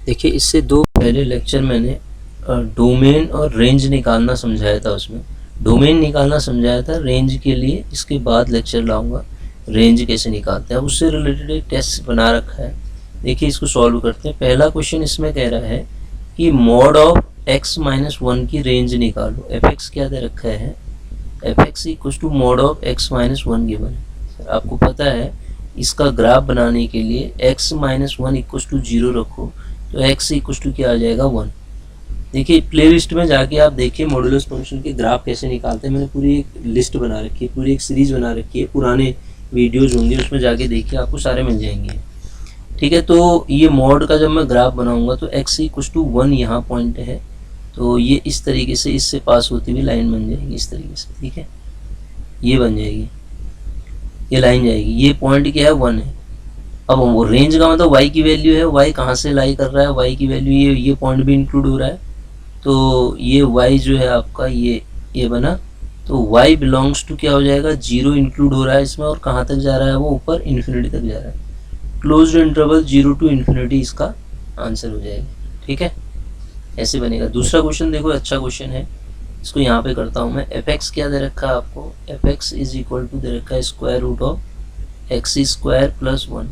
देखिए, इससे दो पहले लेक्चर मैंने डोमेन और रेंज निकालना समझाया था। उसमें डोमेन निकालना समझाया था, रेंज के लिए इसके बाद लेक्चर लाऊंगा रेंज कैसे निकालते हैं। उससे रिलेटेड एक टेस्ट बना रखा है, देखिए इसको सॉल्व करते हैं। पहला क्वेश्चन इसमें कह रहा है कि मॉड ऑफ x-1 की रेंज निकालो। fx क्या दे रखा है, fx equal to mod of x-1 given है। आपको पता है इसका ग्राफ बनाने के लिए x-1 इक्वल टू 0 रखो तो x इक्वल टू क्या आ जाएगा 1। देखिए प्लेलिस्ट में जाके आप देखिए मॉडुलस फंक्शन के ग्राफ कैसे निकालते हैं। मैंने पूरी एक लिस्ट बना रखी है, पूरी एक सीरीज बना रखी है, पुराने वीडियोज होंगे उसमें जाके देखिए, आपको सारे मिल जाएंगे। ठीक है, तो ये मॉड का जब मैं ग्राफ बनाऊंगा तो x इक्वल टू 1 यहाँ पॉइंट है, तो ये इस तरीके से इससे पास होती हुई लाइन बन जाएगी इस तरीके से। ठीक है, ये बन जाएगी, ये लाइन जाएगी, ये पॉइंट क्या है 1 है। अब वो रेंज का मतलब y की वैल्यू है, y कहाँ से लाई कर रहा है, y की वैल्यू ये पॉइंट भी इंक्लूड हो रहा है, तो ये y जो है आपका ये बना, तो y बिलोंग्स टू क्या हो जाएगा 0 इंक्लूड हो रहा है इसमें, और कहाँ तक जा रहा है वो ऊपर इन्फिनिटी तक जा रहा है। क्लोज्ड इंटरवल 0 टू इन्फिनिटी इसका आंसर हो जाएगा। ठीक है, ऐसे बनेगा। दूसरा क्वेश्चन देखो, अच्छा क्वेश्चन है, इसको यहाँ पे करता हूँ मैं। fx क्या दे रखा है आपको, fx इज इक्वल टू दे रखा है square root of X square plus 1।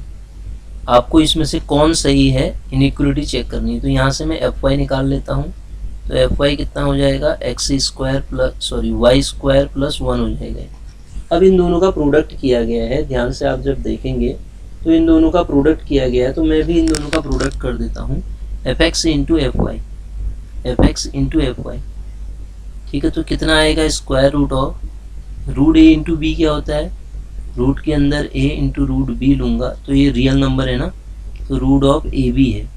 आपको इसमें से कौन सही है इनइक्वलिटी चेक करनी है, तो यहाँ से मैं fy निकाल लेता हूँ। तो fy कितना हो जाएगा X square plus Y square plus 1 हो जाएगा। अब इन दोनों का प्रोडक्ट किया गया है, ध्यान से आप जब देखेंगे तो इन दोनों का प्रोडक्ट किया गया है, तो मैं भी इन दोनों का प्रोडक्ट कर देता हूँ fx इंटू एफ वाई। ठीक है, तो कितना आएगा square root of root A into B क्या होता है, रूट के अंदर a इंटू रूट बी लूँगा तो ये रियल नंबर है ना, तो रूट ऑफ ए बी है,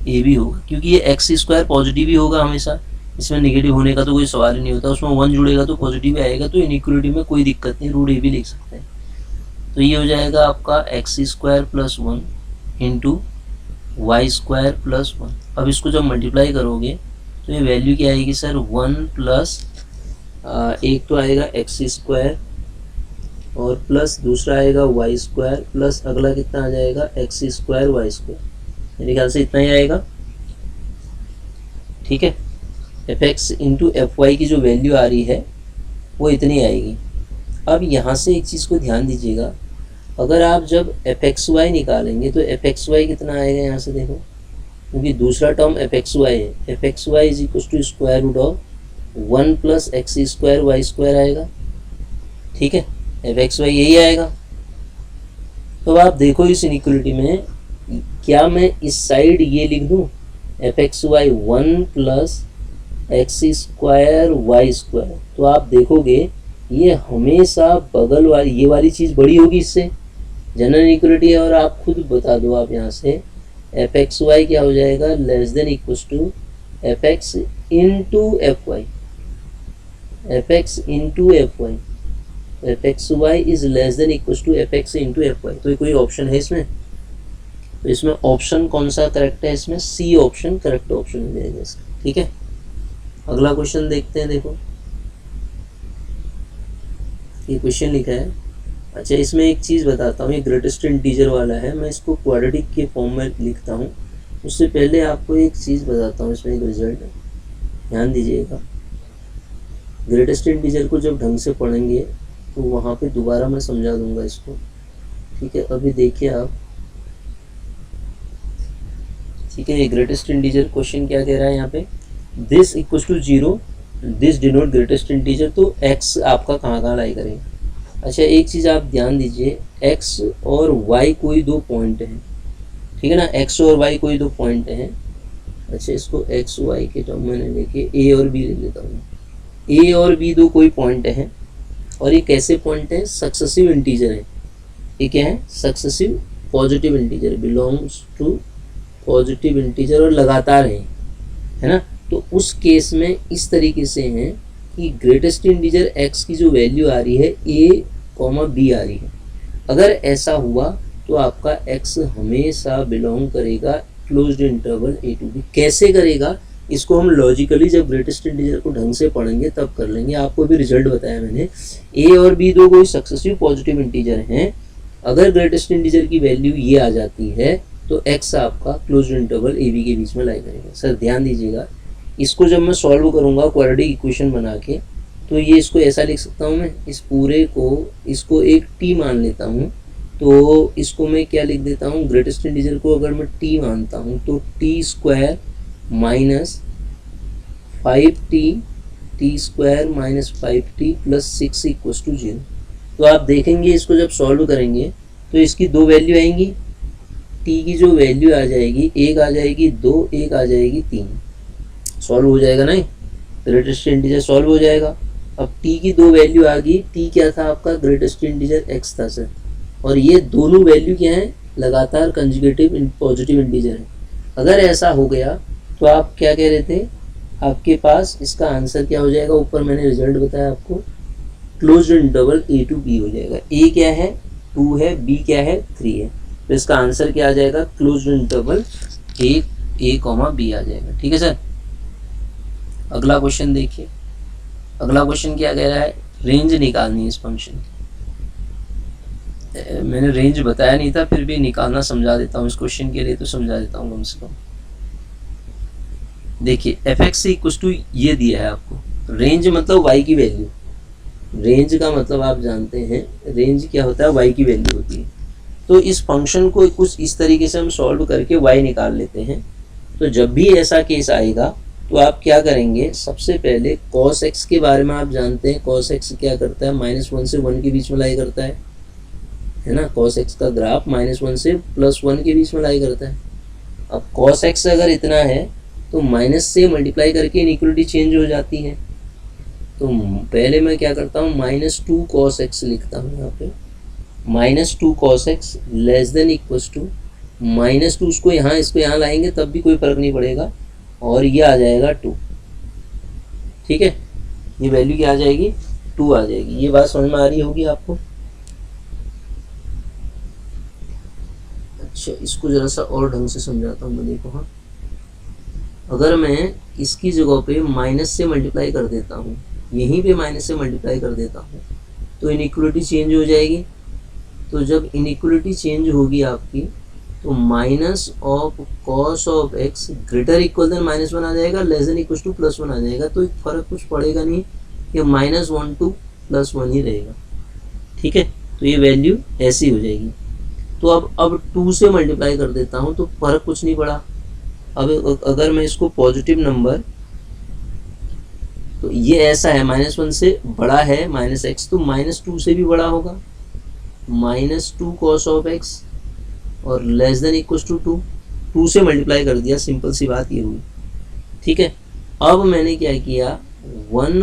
ए बी होगा, क्योंकि ये एक्स स्क्वायर पॉजिटिव ही होगा हमेशा, इसमें नेगेटिव होने का तो कोई सवाल ही नहीं होता, उसमें 1 जुड़ेगा तो पॉजिटिव ही आएगा, तो इनइक्वलिटी में कोई दिक्कत नहीं, रूट ए बी लिख सकते हैं। तो ये हो जाएगा आपका X square plus 1 into Y square plus 1। अब इसको जब मल्टीप्लाई करोगे तो ये वैल्यू क्या आएगी सर, 1 प्लस एक तो आएगा एक्स स्क्वायर और प्लस दूसरा आएगा वाई स्क्वायर प्लस अगला कितना आ जाएगा एक्स स्क्वायर वाई स्क्वायर, मेरे ख्याल से इतना ही आएगा। ठीक है, F X into F Y की जो वैल्यू आ रही है वो इतनी आएगी। अब यहाँ से एक चीज़ को ध्यान दीजिएगा, अगर आप जब एफ एक्स वाई निकालेंगे तो एफ एक्स वाई कितना आएगा, यहाँ से देखो, क्योंकि दूसरा टर्म एफ एक्स वाई है, F X Y is equal to square root of 1 plus X square Y square आएगा। ठीक है, एफ एक्स वाई यही आएगा। तो आप देखो इस इनइक्वलिटी में क्या मैं इस साइड ये लिख दूँ F X Y 1 plus X square Y square, तो आप देखोगे ये हमेशा बगल वाली ये वाली चीज़ बड़ी होगी इससे, जनरल इनइक्वलिटी है, और आप खुद बता दो आप यहाँ से एफ एक्स वाई क्या हो जाएगा less than equal to F X into F Y, F X into F Y, F X Y is less than equal to F X into F Y. तो कोई ऑप्शन है इसमें, तो इसमें option कौन सा करेक्ट है, इसमें सी ऑप्शन करेक्ट ऑप्शन मिलेगा इसका। ठीक है, अगला क्वेश्चन देखते हैं। देखो ये क्वेश्चन लिखा है, अच्छा इसमें एक चीज़ बताता हूँ, ये ग्रेटेस्ट इंटीजर वाला है, मैं इसको क्वाड्रेटिक के फॉर्म में लिखता हूँ। उससे पहले आपको एक चीज़ बताता हूँ, इसमें एक रिजल्ट ध्यान दीजिएगा। ग्रेटेस्ट इंटीजर को जब ढंग से पढ़ेंगे तो वहाँ पे दोबारा मैं समझा दूंगा इसको। ठीक है, अभी देखिए आप, ठीक है, ये ग्रेटेस्ट इंटीजर क्वेश्चन क्या कह रहा है यहाँ पे, this equal to 0 this denote greatest integer, तो x आपका कहाँ लाई करेगा। अच्छा एक चीज़ आप ध्यान दीजिए, x और y कोई दो पॉइंट हैं, ठीक है ना, x और y कोई दो पॉइंट हैं। अच्छा इसको x y के टर्म में लेके a और b ले लेता हूँ, a और b दो कोई पॉइंट हैं, और ये कैसे पॉइंट हैं, सक्सेसिव इंटीजर है। ये क्या है, successive positive integer, belongs to positive integer और लगातार है ना। तो उस केस में इस तरीके से हैं कि ग्रेटेस्ट इंटीजर x की जो वैल्यू आ रही है a, b आ रही है। अगर ऐसा हुआ तो आपका x हमेशा बिलोंग करेगा closed interval a to b। कैसे करेगा इसको हम लॉजिकली जब ग्रेटेस्ट इंटीजर को ढंग से पढ़ेंगे तब कर लेंगे। आपको भी रिजल्ट बताया मैंने, a और b दो कोई सक्सेसिव पॉजिटिव इंटीजर हैं, अगर ग्रेटेस्ट इंटीजर की वैल्यू ये आ जाती है तो x आपका क्लोज इंटरवल ए बी के बीच में लाई करेगा। सर ध्यान दीजिएगा, इसको जब मैं सॉल्व करूँगा क्वाड्रेटिक इक्वेशन बना के, तो ये इसको ऐसा लिख सकता हूँ मैं, इस पूरे को इसको एक t मान लेता हूँ, तो इसको मैं क्या लिख देता हूँ, ग्रेटेस्ट इंटीजर को अगर मैं t मानता हूँ तो T square minus 5t, T square minus 5t plus 6 equal to 0। तो आप देखेंगे इसको जब सॉल्व करेंगे तो इसकी दो वैल्यू आएंगी, t की जो वैल्यू आ जाएगी, एक आ जाएगी 2, एक आ जाएगी 3, सॉल्व हो जाएगा नहीं, ग्रेटेस्ट इंटीजर सॉल्व हो जाएगा। अब t की दो वैल्यू आ गई, t क्या था आपका, ग्रेटेस्ट इंटीजर x था सर, और ये दोनों वैल्यू क्या है, लगातार कंजुगेटिव पॉजिटिव इंटीजर है। अगर ऐसा हो गया तो आप क्या कह रहे थे, आपके पास इसका आंसर क्या हो जाएगा, ऊपर मैंने रिजल्ट बताया आपको, close interval A to B हो जाएगा। ए क्या है, 2 है, बी क्या है, 3 है, तो इसका आंसर क्या आ जाएगा, क्लोज इंटरवल ए कॉमा बी आ जाएगा। ठीक है सर। अगला क्वेश्चन देखिए, अगला क्वेश्चन क्या कह रहा है, रेंज निकालनी है इस फंक्शन की। मैंने रेंज बताया नहीं था, फिर भी निकालना समझा देता हूँ, इस क्वेश्चन के लिए तो समझा देता हूँ कम से कम। देखिए एफ एक्स इक्वल टू ये दिया है आपको, रेंज मतलब y की वैल्यू, रेंज का मतलब आप जानते हैं, रेंज क्या होता है, y की वैल्यू होती है। तो इस फंक्शन को कुछ इस तरीके से हम सॉल्व करके y निकाल लेते हैं। तो जब भी ऐसा केस आएगा तो आप क्या करेंगे, सबसे पहले cos x के बारे में आप जानते हैं, cos x क्या करता है, -1 से 1 के बीच में लाई करता है ना, cos x का ग्राफ -1 से +1 के बीच में लाई करता है। अब cos x अगर इतना है तो माइनस से मल्टीप्लाई करके इनइक्वलिटी चेंज हो जाती है। तो पहले मैं क्या करता हूँ, -2 cos x लिखता हूँ यहाँ पे, -2 cos x less than equal to -2, उसको यहाँ लाएंगे तब भी कोई फर्क नहीं पड़ेगा, और ये आ जाएगा 2। ठीक है, ये वैल्यू क्या आ जाएगी, 2 आ जाएगी। ये बात समझ में आ रही होगी आपको। अच्छा, इसको जरा सा और ढंग से समझाता हूँ मैं, देखो। हाँ, अगर मैं इसकी जगह पे माइनस से मल्टीप्लाई कर देता हूँ, यहीं पे माइनस से मल्टीप्लाई कर देता हूँ, तो इनइक्वलिटी चेंज हो जाएगी। तो जब इनइक्वलिटी चेंज होगी आपकी, तो minus of cos of X greater equal than -1 आ जाएगा, लेस देन इक्वल टू +1 आ जाएगा। तो फर्क कुछ पड़ेगा नहीं, ये -1 to +1 ही रहेगा। ठीक है, तो ये वैल्यू ऐसी हो जाएगी। तो अब 2 से मल्टीप्लाई कर देता हूँ तो फर्क कुछ नहीं पड़ा। अब अगर मैं इसको पॉजिटिव नंबर, तो ये ऐसा है, -1 से बड़ा है -x, तो -2 से भी बड़ा होगा, -2 cos ऑफ x और लेस देन इक्वल टू 2 से मल्टीप्लाई कर दिया, सिंपल सी बात ये हुई। ठीक है, अब मैंने क्या किया, 1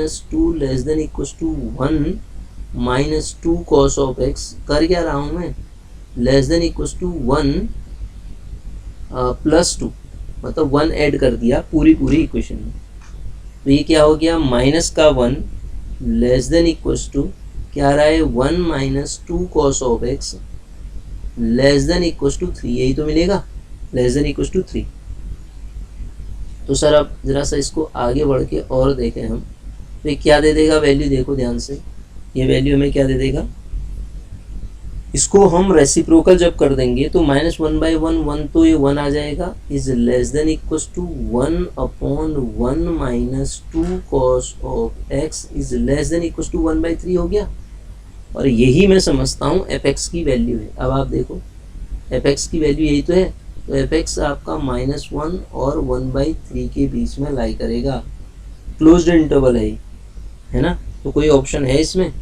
- 2 less than equal to 1 -2 cos of x, कर क्या रहा हूँ मैं, लेस देन इक्वल टू 1 +2, मतलब 1 ऐड कर दिया पूरी इक्वेशन में। तो ये क्या हो गया, माइनस का 1 लेस देन इक्वल टू क्या आ रहा है, 1 - 2 cos of x less than equal to 3, यही तो मिलेगा, लेस देन इक्वल टू 3। तो सर अब जरा सा इसको आगे बढ़ के और देखें हम, तो ये क्या दे देगा वैल्यू, देखो ध्यान से, ये वैल्यू हमें क्या दे देगा, इसको हम रेसिप्रोकल जब कर देंगे तो -1/1, 1 तो ये 1 आ जाएगा, is less than equal to 1/1 - 2 cos of x is less than equal to 1/3 हो गया। और यही मैं समझता हूँ f(x) की वैल्यू है। अब आप देखो f(x) की वैल्यू यही तो है, तो f(x) आपका -1 और 1/3 के बीच में लाई करेगा, क्लोज्ड इंटरवल है ना। तो कोई ऑप्शन है इसमें,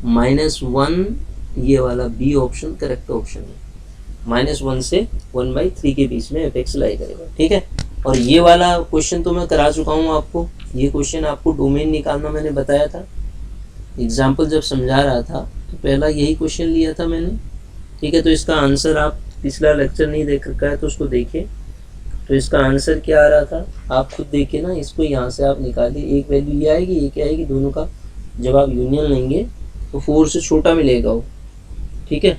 -1, ये वाला बी ऑप्शन करेक्ट ऑप्शन है, -1 से 1/3 के बीच में f(x) लाई करेगा। ठीक है, और ये वाला क्वेश्चन तो मैं करा चुका हूँ आपको, ये क्वेश्चन आपको डोमेन निकालना मैंने बताया था, एग्जाम्पल जब समझा रहा था तो पहला यही क्वेश्चन लिया था मैंने। ठीक है, तो इसका आंसर आप पिछला लेक्चर नहीं देख रखा है तो उसको देखिए। तो इसका आंसर क्या आ रहा था आप खुद देखिए ना, इसको यहाँ से आप निकालिए, एक वैल्यू ये आएगी, एक आएगी, दोनों का जब आप यूनियन लेंगे तो 4 से छोटा मिलेगा वो। ठीक है,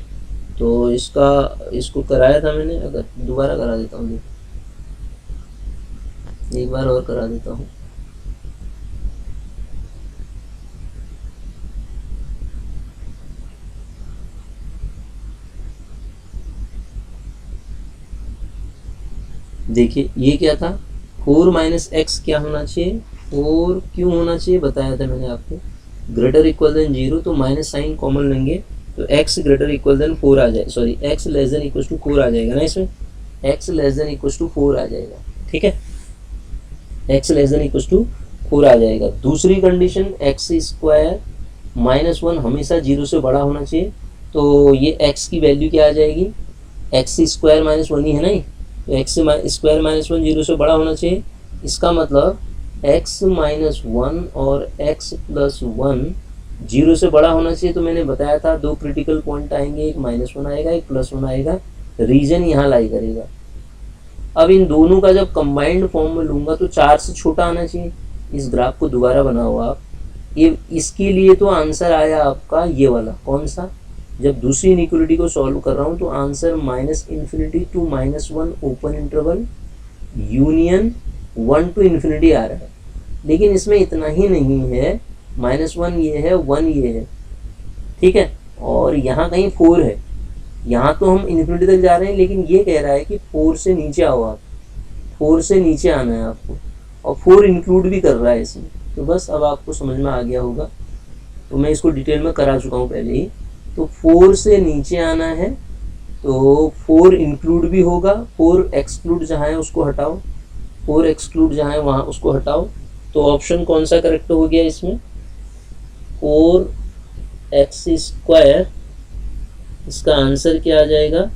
तो इसको कराया था मैंने, अगर दोबारा करा देता हूँ, एक बार और करा देता हूँ। देखिए ये क्या था, 4 माइनस एक्स क्या होना चाहिए, 4 क्यों होना चाहिए बताया था मैंने आपको, ग्रेटर इक्वल देन 0, तो माइनस साइन कॉमन लेंगे तो x ग्रेटर इक्वल देन 4 आ जाए, sorry x less than equal to 4 आ जाएगा ना, इसमें x less than equal to 4 आ जाएगा, ठीक है, x less than equal to 4 आ जाएगा। दूसरी कंडीशन x स्क्वायर माइनस 1 हमेशा 0 से बड़ा होना चाहिए, तो ये x की वैल्यू क्या आ जाएगी, x स्क्वायर माइनस 1 ही है ना, तो एक्स स्क्वायर माइनस 1 0 से बड़ा होना चाहिए, इसका मतलब x माइनस 1 और x प्लस 1 0 से बड़ा होना चाहिए। तो मैंने बताया था दो क्रिटिकल पॉइंट आएंगे, एक -1 आएगा, एक +1 आएगा, रीजन यहाँ लाई करेगा। अब इन दोनों का जब कंबाइंड फॉर्म में लूंगा तो 4 से छोटा आना चाहिए। इस ग्राफ को दोबारा बनाओ आप, ये इसके लिए तो आंसर आया आपका ये वाला, कौन सा, जब दूसरी इनइक्वालिटी को सॉल्व कर रहा हूँ तो answer -∞ to -1 open interval union 1 to ∞ आ रहा है। लेकिन इसमें इतना ही नहीं है, -1 ये है, 1 ये है, ठीक है, और यहाँ कहीं 4 है, यहाँ तो हम इन्फिनिटी तक जा रहे हैं, लेकिन ये कह रहा है कि 4 से नीचे आओ आप, 4 से नीचे आना है आपको, और 4 इंक्लूड भी कर रहा है इसमें। तो बस अब आपको समझ में आ गया होगा, तो मैं इसको डिटेल में करा चुका हूँ पहले ही। तो 4 से नीचे आना है तो 4 इंक्लूड भी होगा, 4 एक्सक्लूड जहाँ है उसको हटाओ, 4 एक्सक्लूड जहाँ है वहाँ उसको हटाओ, तो ऑप्शन कौन सा करेक्ट हो गया इसमें, 4x², इसका आंसर क्या आ जाएगा,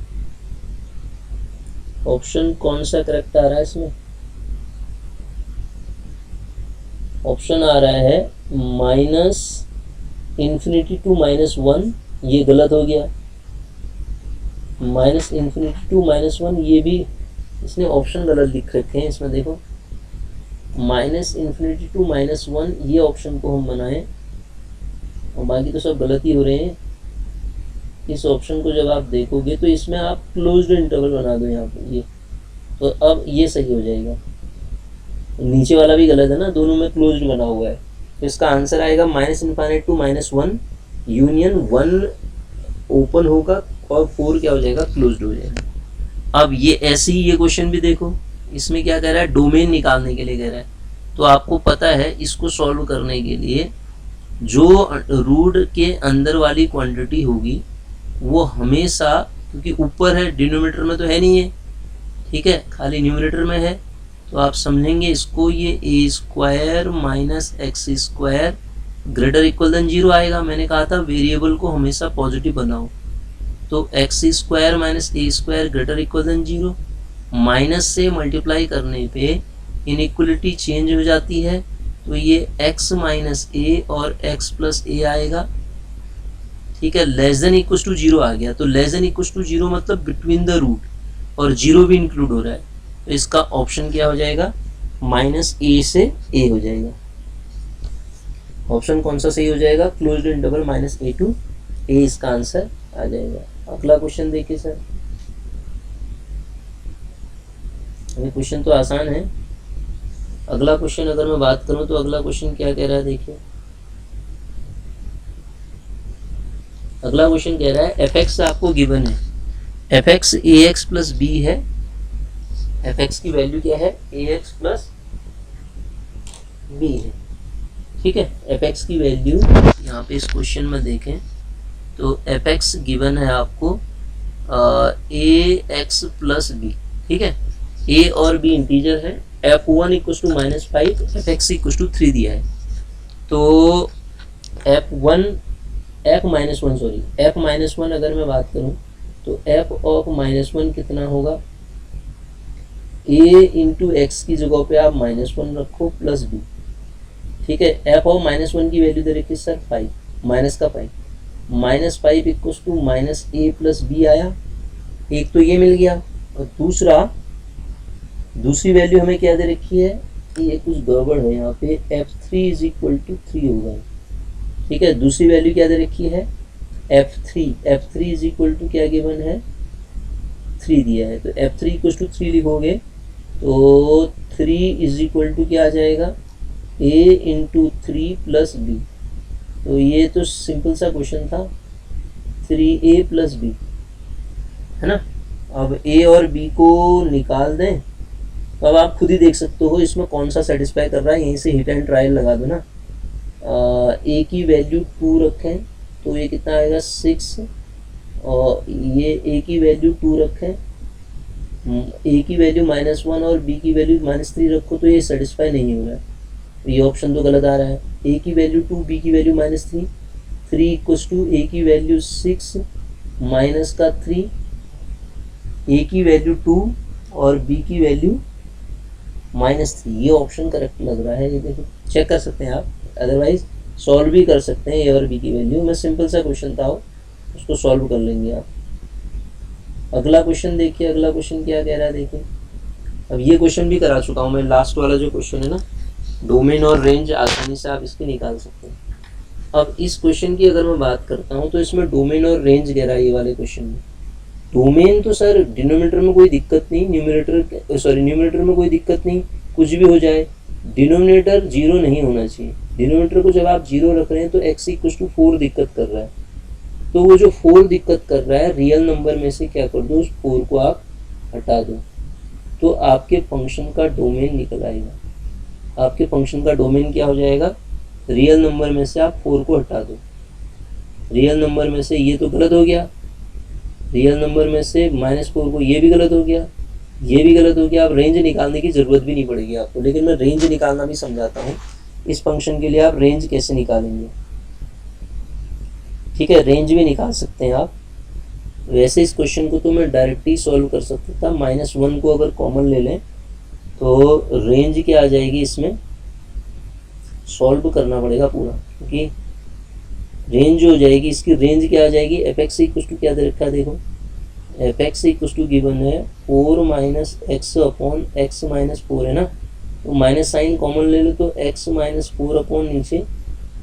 ऑप्शन कौन सा करेक्ट आ रहा है इसमें, ऑप्शन आ रहा है -∞ to -1, ये गलत हो गया, -∞ to -1 ये भी इसने ऑप्शन गलत लिख रखे हैं इसमें, देखो -∞ to -1 ये ऑप्शन को हम बनाएं, और बाकी तो सब गलत ही हो रहे हैं। इस ऑप्शन को जब आप देखोगे तो इसमें आप क्लोज्ड इंटरवल बना दो यहाँ पे, ये तो अब ये सही हो जाएगा, नीचे वाला भी गलत है ना, दोनों में क्लोज्ड बना हुआ है, तो इसका आंसर आएगा -∞ to -1 यूनियन 1 ओपन होगा और 4 क्या हो जाएगा, क्लोज्ड हो जाएगा। अब ये ऐसे ही ये क्वेश्चन भी देखो, इसमें क्या कह रहा है, डोमेन निकालने के लिए कह रहा है, तो आपको पता है इसको सॉल्व करने के लिए जो रूट के अंदर वाली क्वांटिटी होगी वो हमेशा, क्योंकि ऊपर है डिनोमिनेटर में तो है नहीं है, ठीक है, खाली न्यूमरेटर में है, तो आप समझेंगे इसको ये a² minus x² greater equal than 0 आएगा। मैंने कहा था वेरिएबल को हमेशा पॉजिटिव बनाओ, तो x² minus a² greater equal than 0, minus से मल्टीप्लाई करने पे इनइक्वलिटी चेंज हो जाती है, तो ये x माइनस a और x प्लस a आएगा, ठीक है, लेस देन इक्वल टू 0 आ गया, तो लेस देन इक्वल टू 0 मतलब बिटवीन द रूट, और 0 भी इंक्लूड हो रहा है, तो इसका ऑप्शन क्या हो जाएगा, -a से a हो जाएगा। ऑप्शन कौन सा सही हो जाएगा, closed interval -a to a, इसका आंसर आ जाएगा। अगला क्वेश्चन देखिए सर, ये क्वेश्चन तो आसान है। अगला क्वेश्चन अगर मैं बात करूं तो अगला क्वेश्चन क्या कह रहा है, देखिए अगला क्वेश्चन कह रहा है f(x) आपको गिवन है, f(x) ax प्लस b है, f(x) की वैल्यू क्या है, ax प्लस b है, ठीक है, f(x) की वैल्यू यहाँ पे इस क्वेश्चन में देखें तो f(x) गिवन है आपको ax प्लस b, ठीक है, a और b इंटीजर है, f1 equal to -5, f(x) equal to 3 दिया है, तो f-1 अगर मैं बात करूं तो f ऑफ -1 कितना होगा, a इंटू एक्स की जगह पे आप -1 रखो प्लस b, ठीक है, f ऑफ -1 की वैल्यू दे रखी सर 5, माइनस का 5, -5 equal to -a plus b आया, एक तो ये मिल गया, और दूसरी वैल्यू हमें क्या दे रखी है, ये कुछ गड़बड़ है यहाँ पे, f3 इज इक्वल टू 3 होगा, ठीक है, दूसरी वैल्यू क्या दे रखी है, f3 इज इक्वल टू क्या गिवन है, 3 दिया है, तो f3 इक्वल टू 3 लिखोगे तो 3 इज इक्वल टू क्या आ जाएगा, a इंटू 3 प्लस b, तो ये तो सिंपल सा क्वेश्चन था, 3a प्लस b है ना। अब a और b को निकाल दें तो अब आप खुद ही देख सकते हो इसमें कौन सा सेटिस्फाई कर रहा है, यहीं से हिट एंड ट्रायल लगा दो ना। ए की वैल्यू 2 रखें तो ये कितना आएगा 6, और ये ए की वैल्यू 2 रखें, ए की वैल्यू -1 और बी की वैल्यू -3 रखो तो ये सेटिस्फाई नहीं हो रहा है, ये ऑप्शन तो गलत आ रहा है। ए की वैल्यू 2, बी की वैल्यू -3, 3 इक्वस टू ए की वैल्यू 6 माइनस का 3, ए की वैल्यू 2 और बी की वैल्यू -3, ये ऑप्शन करेक्ट लग रहा है। ये देखो चेक कर सकते हैं आप, अदरवाइज सॉल्व भी कर सकते हैं ए और बी की वैल्यू में, सिंपल सा क्वेश्चन था उसको सॉल्व कर लेंगे आप। अगला क्वेश्चन देखिए, अगला क्वेश्चन क्या कह रहा है देखिए। अब ये क्वेश्चन भी करा चुका हूँ मैं, लास्ट वाला जो क्वेश्चन है ना, डोमेन और रेंज आसानी से आप इसके निकाल सकते हैं। अब इस क्वेश्चन की अगर मैं बात करता हूँ तो इसमें डोमेन और रेंज कह रहा है ये वाले क्वेश्चन में। डोमेन तो सर डिनोमिनेटर में कोई दिक्कत नहीं, न्यूमरेटर में कोई दिक्कत नहीं, कुछ भी हो जाए, डिनोमिनेटर 0 नहीं होना चाहिए। डिनोमिनेटर को जब आप 0 रख रहे हैं तो x = 4 दिक्कत कर रहा है, तो वो जो 4 दिक्कत कर रहा है रियल नंबर में से क्या कर दो, उस 4 को आप हटा दो, तो आपके फंक्शन का डोमेन निकल आएगा। आपके फंक्शन का डोमेन क्या हो जाएगा, रियल नंबर में से आप 4 को हटा दो। रियल नंबर में से ये तो गलत हो गया, रियल नंबर में से -4 को, ये भी गलत हो गया, ये भी गलत हो गया। अब रेंज निकालने की ज़रूरत भी नहीं पड़ेगी आपको, लेकिन मैं रेंज निकालना भी समझाता हूँ। इस फंक्शन के लिए आप रेंज कैसे निकालेंगे, ठीक है, रेंज भी निकाल सकते हैं आप। वैसे इस क्वेश्चन को तो मैं डायरेक्ट ही सॉल्व कर सकता था, -1 को अगर कॉमन ले लें तो रेंज क्या आ जाएगी, इसमें सॉल्व करना पड़ेगा पूरा, क्योंकि रेंज हो जाएगी, इसकी रेंज क्या आ जाएगी, fx = क्या दे रखा है देखो, fx = गिवन है 4 - x अपॉन x - 4 है ना, तो माइनस साइन कॉमन ले लो तो x - 4 अपॉन नीचे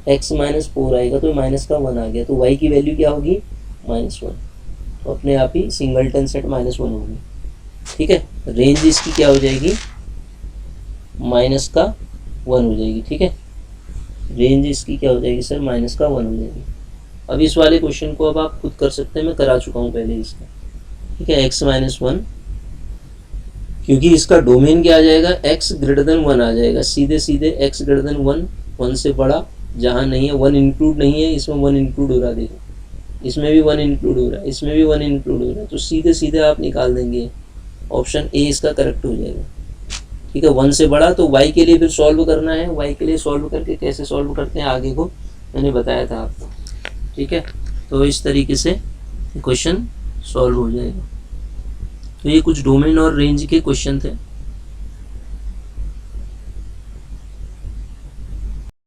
x - 4 आएगा, तो -1 आ गया, तो y की वैल्यू क्या होगी, -1, तो अपने आप ही सिंगलटन सेट -1 होगी, ठीक है। रेंज इसकी क्या हो जाएगी, -1 हो जाएगी, ठीक है। रेंज इसकी क्या हो जाएगी सर, -1 हो जाएगी। अब इस वाले क्वेश्चन को अब आप खुद कर सकते हैं, मैं करा चुका हूँ पहले इसका, ठीक है। x - 1, क्योंकि इसका डोमेन क्या आ जाएगा, x > 1 आ जाएगा, सीधे सीधे x > 1, 1 से बड़ा जहाँ नहीं है, 1 इंक्लूड नहीं है, इसमें 1 इंक्लूड हो रहा है, देखो इसमें भी 1 इंक्लूड हो रहा है, इसमें भी 1 इंक्लूड हो रहा है, तो सीधे सीधे आप निकाल देंगे, ऑप्शन ए इसका करेक्ट हो जाएगा, ठीक है। 1 से बड़ा, तो y के लिए फिर सॉल्व करना है, y के लिए सॉल्व करके कैसे सॉल्व करते हैं आगे को मैंने बताया था आपको, ठीक है। तो इस तरीके से क्वेश्चन सॉल्व हो जाएगा। तो ये कुछ डोमेन और रेंज के क्वेश्चन थे।